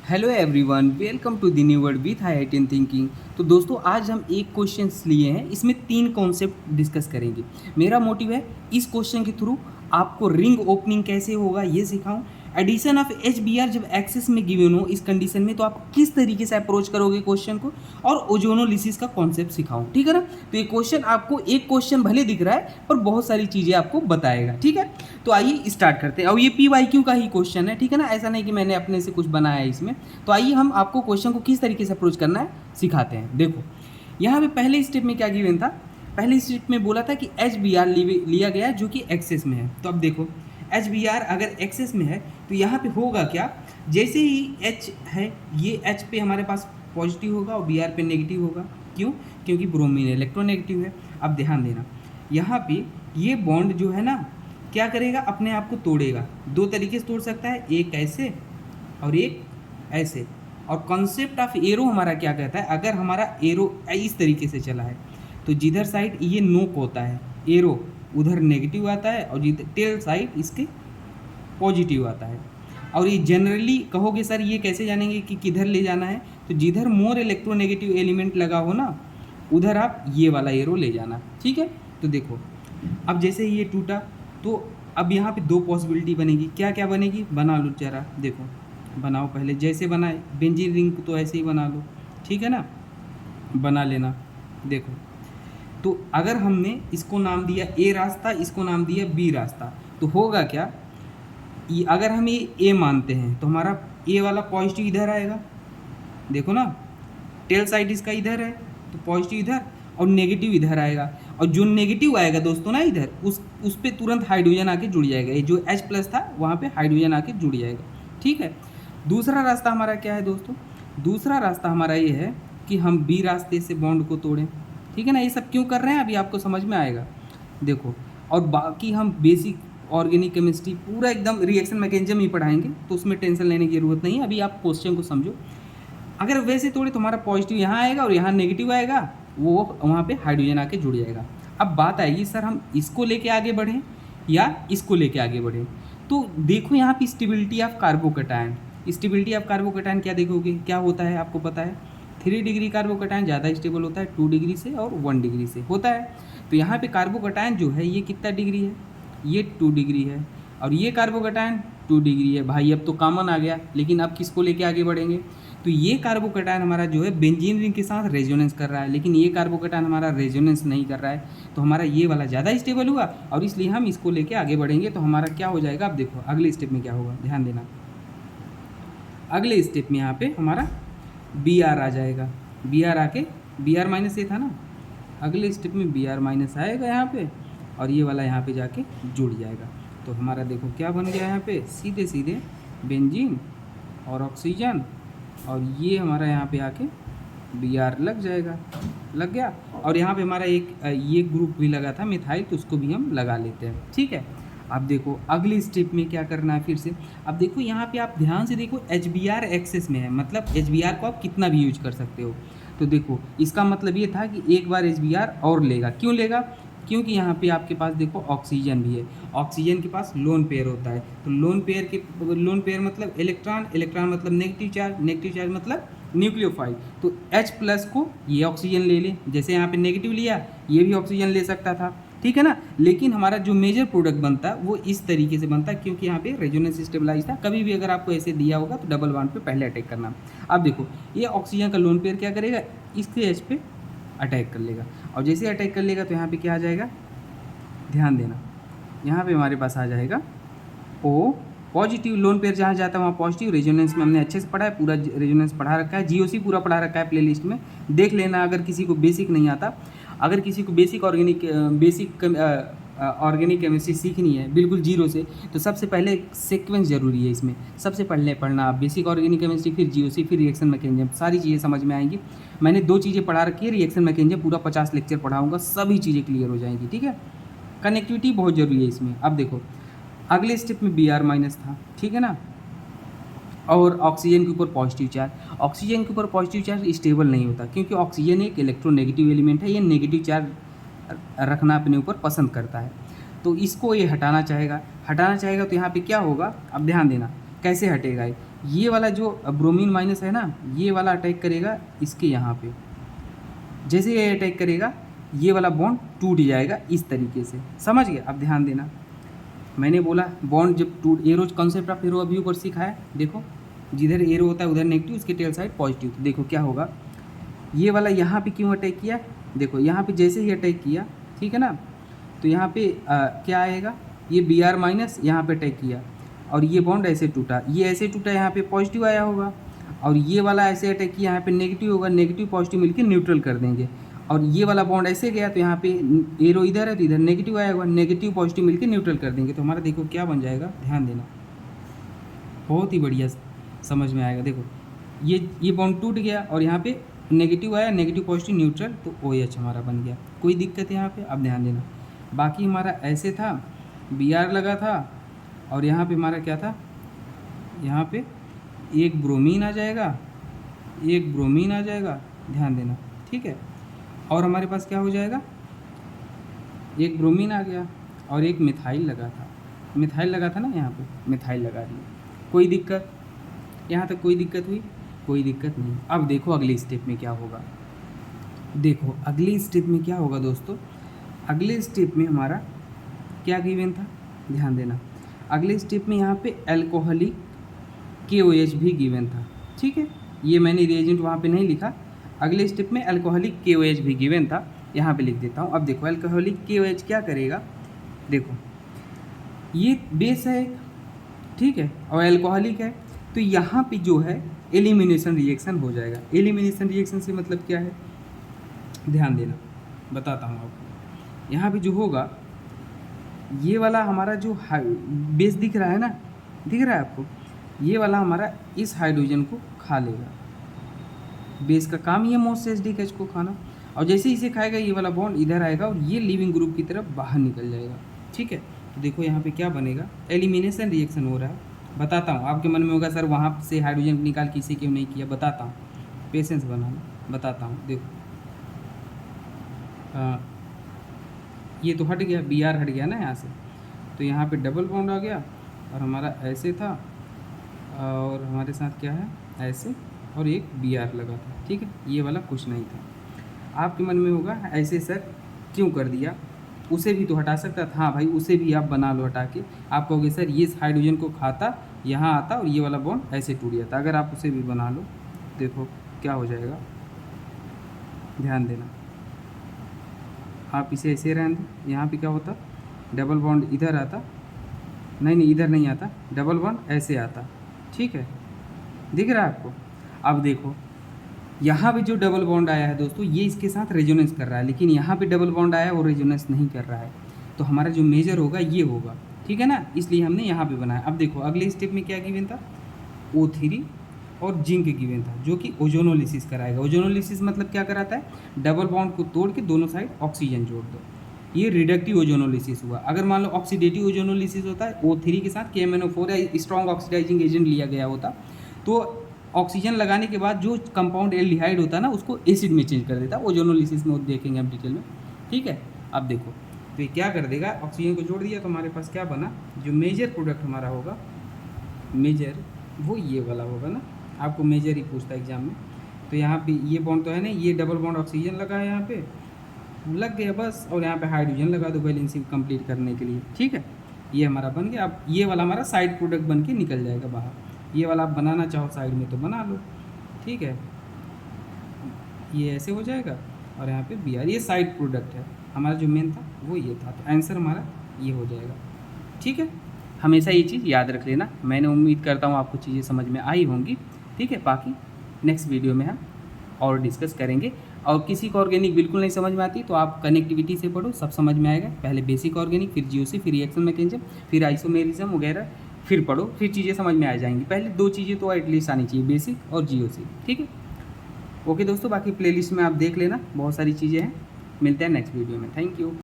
Hello everyone, welcome to the new word with highlighting thinking. तो दोस्तों, आज हम एक क्वेश्चन लिए हैं, इसमें 3 कॉन्सेप्ट डिस्कस करेंगे। मेरा मोटिव है इस क्वेश्चन के थ्रू आपको रिंग ओपनिंग कैसे होगा ये सिखाऊं। Addition of H B R जब एक्सेस में गिवन हो इस कंडीशन में, तो आप किस तरीके से अप्रोच करोगे क्वेश्चन को, और ओजोनोलिसिस का कॉन्सेप्ट सिखाऊं। ठीक है ना। तो ये क्वेश्चन आपको एक क्वेश्चन भले दिख रहा है पर बहुत सारी चीज़ें आपको बताएगा। ठीक है, तो आइए स्टार्ट करते हैं। और ये पी वाई क्यू का ही क्वेश्चन है, ठीक है ना, ऐसा नहीं कि मैंने अपने से कुछ बनाया है इसमें। तो आइए हम आपको क्वेश्चन को किस तरीके से अप्रोच करना है सिखाते हैं। देखो, यहाँ पे पहले स्टेप में क्या गिवन था, पहले स्टेप में बोला था कि एच बी आर लिया गया जो कि एक्सेस में है। तो अब देखो, एच बी आर अगर एक्सेस में है तो यहाँ पे होगा क्या, जैसे ही एच है, ये एच पे हमारे पास पॉजिटिव होगा और बी आर पे नेगेटिव होगा। क्यों? क्योंकि ब्रोमीन इलेक्ट्रोनेगेटिव है। अब ध्यान देना, यहाँ पे ये बॉन्ड जो है ना, क्या करेगा, अपने आप को तोड़ेगा। दो तरीके से तोड़ सकता है, एक ऐसे और एक ऐसे। और कॉन्सेप्ट ऑफ एरो हमारा क्या कहता है, अगर हमारा एरो इस तरीके से चला है तो जिधर साइड ये नोक होता है एरो, उधर नेगेटिव आता है, और जिधर टेल साइड इसके पॉजिटिव आता है। और ये जनरली कहोगे सर ये कैसे जानेंगे कि किधर ले जाना है, तो जिधर मोर इलेक्ट्रोनेगेटिव एलिमेंट लगा हो ना, उधर आप ये वाला एरो ले जाना। ठीक है, तो देखो, अब जैसे ही ये टूटा तो अब यहाँ पे दो पॉसिबिलिटी बनेगी। क्या क्या बनेगी, बना लो जरा, देखो बनाओ। पहले जैसे बनाए बेंजीन रिंग को तो ऐसे ही बना लो, ठीक है ना, बना लेना। देखो, तो अगर हमने इसको नाम दिया ए रास्ता, इसको नाम दिया बी रास्ता, तो होगा क्या, ये अगर हम ये ए मानते हैं तो हमारा ए वाला पॉजिटिव इधर आएगा। देखो ना, टेल साइड इसका इधर है तो पॉजिटिव इधर और नेगेटिव इधर आएगा। और जो नेगेटिव आएगा दोस्तों ना इधर, उस पर तुरंत हाइड्रोजन आके जुड़ जाएगा। ये जो H प्लस था वहाँ पे हाइड्रोजन आके जुड़ जाएगा। ठीक है, दूसरा रास्ता हमारा क्या है दोस्तों, दूसरा रास्ता हमारा ये है कि हम बी रास्ते से बॉन्ड को तोड़ें। ठीक है ना, ये सब क्यों कर रहे हैं अभी आपको समझ में आएगा। देखो, और बाकी हम बेसिक ऑर्गेनिक केमिस्ट्री पूरा एकदम रिएक्शन मैकेनिज्म ही पढ़ाएंगे, तो उसमें टेंशन लेने की ज़रूरत नहीं है। अभी आप क्वेश्चन को समझो। अगर वैसे तोड़े तो हमारा पॉजिटिव यहाँ आएगा और यहाँ नेगेटिव आएगा, वो वहाँ पे हाइड्रोजन आके जुड़ जाएगा। अब बात आएगी सर हम इसको लेके आगे बढ़ें या इसको लेके आगे बढ़ें। तो देखो यहाँ पे stability of carbocation, stability of carbocation क्या देखोगे, क्या होता है आपको पता है। 3 डिग्री कार्बोकैटायन ज़्यादा स्टेबल होता है 2 डिग्री से, और 1 डिग्री से होता है। तो यहाँ पे कार्बोकैटायन जो है ये कितना डिग्री है, ये 2 डिग्री है, और ये कार्बोकैटायन 2 डिग्री है। भाई अब तो कॉमन आ गया, लेकिन अब किसको लेके आगे बढ़ेंगे, तो ये कार्बोकैटायन हमारा जो है बेंजीन रिंग के साथ रेजोनेंस कर रहा है, लेकिन ये कार्बोकैटायन हमारा रेजोनेंस नहीं कर रहा है। तो हमारा ये वाला ज़्यादा स्टेबल हुआ और इसलिए हम इसको लेके आगे बढ़ेंगे। तो हमारा क्या हो जाएगा, अब देखो अगले स्टेप में क्या होगा, ध्यान देना। अगले स्टेप में यहाँ पे हमारा बी आर आ जाएगा। बी आर आके, बी आर माइनस ए था ना, अगले स्टेप में बी आर माइनस आएगा यहाँ पे, और ये वाला यहाँ पे जाके जुड़ जाएगा। तो हमारा देखो क्या बन गया यहाँ पे, सीधे सीधे बेंजीन और ऑक्सीजन, और ये हमारा यहाँ पे आके बी आर लग जाएगा, लग गया। और यहाँ पे हमारा एक ये ग्रुप भी लगा था मिथाइल, तो उसको भी हम लगा लेते हैं। ठीक है, अब देखो अगली स्टेप में क्या करना है फिर से। अब देखो यहाँ पे आप ध्यान से देखो, एच बी आर एक्सेस में है, मतलब एच बी आर को आप कितना भी यूज कर सकते हो। तो देखो इसका मतलब ये था कि एक बार एच बी आर और लेगा। क्यों लेगा, क्योंकि यहाँ पे आपके पास देखो ऑक्सीजन भी है, ऑक्सीजन के पास लोन पेयर होता है। तो लोन पेयर मतलब इलेक्ट्रॉन, इलेक्ट्रॉन मतलब नेगेटिव चार्ज, नेगेटिव चार्ज मतलब न्यूक्लियोफाइल। तो H प्लस को ये ऑक्सीजन ले ले, जैसे यहाँ पे नेगेटिव लिया, ये भी ऑक्सीजन ले सकता था। ठीक है ना, लेकिन हमारा जो मेजर प्रोडक्ट बनता है वो इस तरीके से बनता है, क्योंकि यहाँ पे रेजोनेंस स्टेबलाइज था। कभी भी अगर आपको ऐसे दिया होगा तो डबल बॉन्ड पे पहले अटैक करना। अब देखो ये ऑक्सीजन का लोन पेयर क्या करेगा, इसके H पे अटैक कर लेगा, और जैसे अटैक कर लेगा तो यहाँ पे क्या आ जाएगा, ध्यान देना, यहाँ पे हमारे पास आ जाएगा O पॉजिटिव। लोन पेयर जहाँ जाता है वहाँ पॉजिटिव। रेजोनेंस में हमने अच्छे से पढ़ा है, पूरा रेजोनेंस पढ़ा रखा है, जीओसी पूरा पढ़ा रखा है प्लेलिस्ट में, देख लेना अगर किसी को बेसिक नहीं आता। अगर किसी को बेसिक ऑर्गेनिक केमिस्ट्री सीखनी है बिल्कुल जीरो से, तो सबसे पहले सीक्वेंस जरूरी है इसमें। सबसे पहले पढ़ना आप बेसिक ऑर्गेनिक केमिस्ट्री, फिर जीओसी, फिर रिएक्शन मैकेनिज्म, सारी चीज़ें समझ में आएंगी। मैंने 2 चीज़ें पढ़ा रखी है, रिएक्शन मैकेनिज्म पूरा 50 लेक्चर पढ़ाऊँगा, सभी चीज़ें क्लियर हो जाएंगी। ठीक है, कनेक्टिविटी बहुत ज़रूरी है इसमें। अब देखो अगले स्टेप में बी आर माइनस था, ठीक है ना, और ऑक्सीजन के ऊपर पॉजिटिव चार्ज। ऑक्सीजन के ऊपर पॉजिटिव चार्ज स्टेबल नहीं होता, क्योंकि ऑक्सीजन एक इलेक्ट्रोनेगेटिव एलिमेंट है, ये नेगेटिव चार्ज रखना अपने ऊपर पसंद करता है। तो इसको ये हटाना चाहेगा तो यहाँ पे क्या होगा, अब ध्यान देना कैसे हटेगा। ये वाला जो ब्रोमीन माइनस है ना, ये वाला अटैक करेगा इसके यहाँ पे। जैसे ये अटैक करेगा ये वाला बॉन्ड टूट जाएगा इस तरीके से, समझ गए। अब ध्यान देना, मैंने बोला बॉन्ड जब टूट, एरो कॉन्सेप्ट ऑफ एरो अभी ऊपर सिखाया, देखो जिधर एरो होता है उधर नेगेटिव, उसके टेल साइड पॉजिटिव। तो देखो क्या होगा, ये वाला यहाँ पे क्यों अटैक किया, देखो यहाँ पे जैसे ही अटैक किया, ठीक है ना, तो यहाँ पे क्या आएगा, ये बी आर माइनस यहाँ पे अटैक किया और ये बॉन्ड ऐसे टूटा, ये ऐसे टूटा, यहाँ पे पॉजिटिव आया होगा, और ये वाला ऐसे अटैक किया, यहाँ पे नेगेटिव होगा, नेगेटिव पॉजिटिव मिलकर न्यूट्रल कर देंगे। और ये वाला बॉन्ड ऐसे गया तो यहाँ पे एरो इधर है तो इधर नेगेटिव आया होगा, नेगेटिव पॉजिटिव मिलकर न्यूट्रल कर देंगे। तो हमारा देखो क्या बन जाएगा, ध्यान देना, बहुत ही बढ़िया समझ में आएगा। देखो ये बॉन्ड टूट गया और यहाँ पे नेगेटिव आया, नेगेटिव पॉजिटिव न्यूट्रल, तो OH हमारा बन गया। कोई दिक्कत है यहाँ पे, अब ध्यान देना। बाकी हमारा ऐसे था, Br लगा था और यहाँ पे हमारा क्या था, यहाँ पे एक ब्रोमीन आ जाएगा, एक ब्रोमीन आ जाएगा, ध्यान देना, ठीक है। और हमारे पास क्या हो जाएगा, एक ब्रोमीन आ गया और एक मिथाइल लगा था, मिथाइल लगा था ना, यहाँ पे मिथाइल लगा दिया। कोई दिक्कत, यहाँ तक कोई दिक्कत हुई, कोई दिक्कत नहीं। अब देखो अगले स्टेप में क्या होगा, देखो अगले स्टेप में क्या होगा दोस्तों, अगले स्टेप में हमारा क्या गिवन था, ध्यान देना। अगले स्टेप में यहाँ पे अल्कोहलिक KOH भी गिवन था, ठीक है। ये मैंने रिएजेंट वहाँ पे नहीं लिखा, अगले स्टेप में अल्कोहलिक KOH भी गिवन था, यहाँ पे लिख देता हूँ। अब देखो अल्कोहलिक KOH क्या करेगा, देखो ये बेस है एक, ठीक है, और अल्कोहलिक है, तो यहाँ पे जो है एलिमिनेशन रिएक्शन हो जाएगा। एलिमिनेशन रिएक्शन से मतलब क्या है, ध्यान देना, बताता हूँ आपको। यहाँ पे जो होगा, ये वाला हमारा जो बेस दिख रहा है ना, दिख रहा है आपको, ये वाला हमारा इस हाइड्रोजन को खा लेगा। बेस का काम ये मोस्ट SDH को खाना, और जैसे इसे खाएगा ये वाला बॉन्ड इधर आएगा और ये लिविंग ग्रुप की तरफ बाहर निकल जाएगा, ठीक है। तो देखो यहाँ पे क्या बनेगा, एलिमिनेशन रिएक्शन हो रहा है। बताता हूँ, आपके मन में होगा सर वहाँ से हाइड्रोजन निकाल के इसे क्यों नहीं किया, बताता हूँ, पेशेंस बनाना, बताता हूँ। देखो ये तो हट गया, Br हट गया ना यहाँ से, तो यहाँ पे डबल बॉन्ड आ गया और हमारा ऐसे था, और हमारे साथ क्या है ऐसे, और एक Br लगा था, ठीक है। ये वाला कुछ नहीं था। आपके मन में होगा ऐसे सर क्यों कर दिया, उसे भी तो हटा सकता था। हाँ भाई, उसे भी आप बना लो हटा के। आप कहोगे सर ये हाइड्रोजन को खाता, यहाँ आता और ये वाला बॉन्ड ऐसे टूट जाता। अगर आप उसे भी बना लो, देखो क्या हो जाएगा, ध्यान देना। आप इसे ऐसे रहने दो, यहाँ पे क्या होता, डबल बॉन्ड इधर आता, नहीं इधर नहीं आता, डबल बॉन्ड ऐसे आता, ठीक है, दिख रहा है आपको। अब देखो यहाँ पे जो डबल बॉन्ड आया है दोस्तों, ये इसके साथ रेजोनेंस कर रहा है, लेकिन यहाँ पे डबल बॉन्ड आया है वो रेजोनेंस नहीं कर रहा है, तो हमारा जो मेजर होगा ये होगा, ठीक है ना, इसलिए हमने यहाँ पे बनाया। अब देखो अगले स्टेप में क्या गिवन था, O3 और जिंक गिवन था, जो कि ओजोनोलिसिस कराएगा। ओजोनोलिसिस मतलब क्या कराता है, डबल बॉन्ड को तोड़ के दोनों साइड ऑक्सीजन जोड़ दो, ये रिडक्टिव ओजोनोलिसिस हुआ। अगर मान लो ऑक्सीडेटिव ओजोनोलिसिस होता है, O3 के साथ KMnO4 या स्ट्रॉन्ग ऑक्सीडाइजिंग एजेंट लिया गया होता, तो ऑक्सीजन लगाने के बाद जो कंपाउंड एल्डिहाइड होता है ना, उसको एसिड में चेंज कर देता है। ओजोनोलिसिस में देखेंगे हम डिटेल में, ठीक है। अब देखो तो ये क्या कर देगा, ऑक्सीजन को जोड़ दिया तो हमारे पास क्या बना, जो मेजर प्रोडक्ट हमारा होगा, मेजर वो ये वाला होगा ना, आपको मेजर ही पूछता है एग्जाम में। तो यहाँ पे ये बॉन्ड तो है ना, ये डबल बॉन्ड ऑक्सीजन लगा है, यहाँ पे लग गया बस, और यहाँ पे हाइड्रोजन लगा दो बैलेंसिंग कंप्लीट करने के लिए, ठीक है। ये हमारा बन गया। अब ये वाला हमारा साइड प्रोडक्ट बन के निकल जाएगा बाहर। ये वाला आप बनाना चाहो साइड में तो बना लो, ठीक है। ये ऐसे हो जाएगा और यहाँ पे Br, ये साइड प्रोडक्ट है। हमारा जो मेन था वो ये था, तो आंसर हमारा ये हो जाएगा, ठीक है। हमेशा ये चीज़ याद रख लेना। मैंने उम्मीद करता हूँ आपको चीज़ें समझ में आई होंगी, ठीक है। बाकी नेक्स्ट वीडियो में हम और डिस्कस करेंगे। और किसी को ऑर्गेनिक बिल्कुल नहीं समझ में आती तो आप कनेक्टिविटी से पढ़ो, सब समझ में आएगा। पहले बेसिक ऑर्गेनिक, फिर GOC, फिर रिएक्शन मैकेनिज्म, फिर आइसोमेरिज्म वगैरह, फिर पढ़ो, फिर चीज़ें समझ में आ जाएंगी। पहले 2 चीज़ें तो एटलीस्ट आनी चाहिए, बेसिक और GOC, ठीक है। ओके दोस्तों, बाकी प्लेलिस्ट में आप देख लेना, बहुत सारी चीज़ें हैं। मिलते हैं नेक्स्ट वीडियो में, थैंक यू।